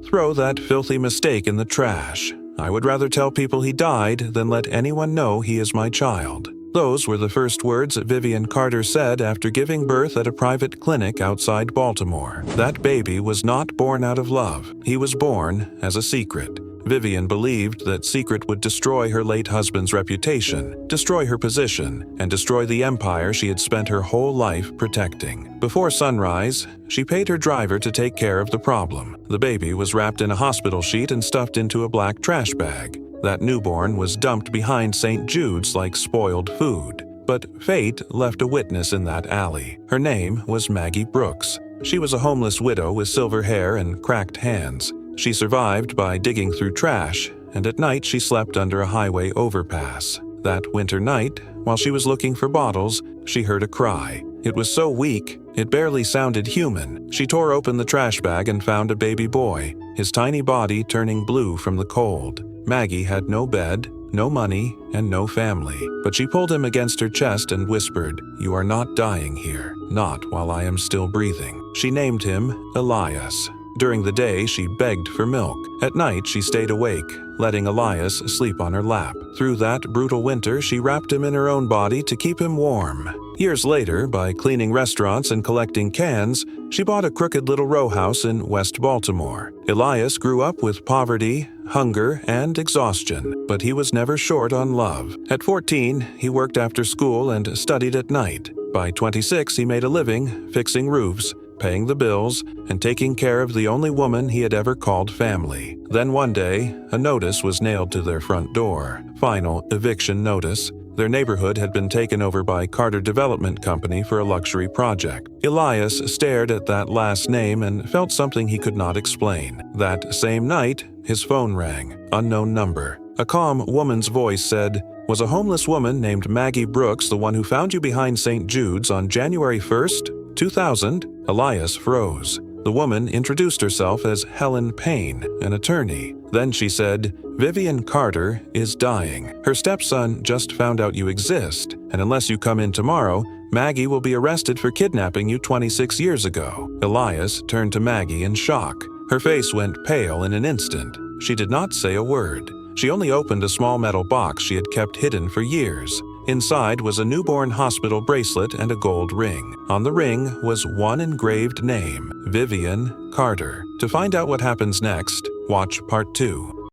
Throw that filthy mistake in the trash. I would rather tell people he died than let anyone know he is my child." Those were the first words Vivian Carter said after giving birth at a private clinic outside Baltimore. That baby was not born out of love. He was born as a secret. Vivian believed that secret would destroy her late husband's reputation, destroy her position, and destroy the empire she had spent her whole life protecting. Before sunrise, she paid her driver to take care of the problem. The baby was wrapped in a hospital sheet and stuffed into a black trash bag. That newborn was dumped behind St. Jude's like spoiled food. But fate left a witness in that alley. Her name was Maggie Brooks. She was a homeless widow with silver hair and cracked hands. She survived by digging through trash, and at night she slept under a highway overpass. That winter night, while she was looking for bottles, she heard a cry. It was so weak, it barely sounded human. She tore open the trash bag and found a baby boy, his tiny body turning blue from the cold. Maggie had no bed, no money, and no family. But she pulled him against her chest and whispered, "You are not dying here, not while I am still breathing." She named him Elias. During the day, she begged for milk. At night, she stayed awake, letting Elias sleep on her lap. Through that brutal winter, she wrapped him in her own body to keep him warm. Years later, by cleaning restaurants and collecting cans, she bought a crooked little row house in West Baltimore. Elias grew up with poverty, hunger, and exhaustion, but he was never short on love. At 14, he worked after school and studied at night. By 26, he made a living fixing roofs, paying the bills, and taking care of the only woman he had ever called family. Then one day, a notice was nailed to their front door. Final eviction notice. Their neighborhood had been taken over by Carter Development Company for a luxury project. Elias stared at that last name and felt something he could not explain. That same night, his phone rang. Unknown number. A calm woman's voice said, "Was a homeless woman named Maggie Brooks the one who found you behind St. Jude's on January 1st, 2000? Elias froze. The woman introduced herself as Helen Payne, an attorney. Then she said, "Vivian Carter is dying. Her stepson just found out you exist, and unless you come in tomorrow, Maggie will be arrested for kidnapping you 26 years ago." Elias turned to Maggie in shock. Her face went pale in an instant. She did not say a word. She only opened a small metal box she had kept hidden for years. Inside was a newborn hospital bracelet and a gold ring. On the ring was one engraved name, Vivian Carter. To find out what happens next, watch Part 2.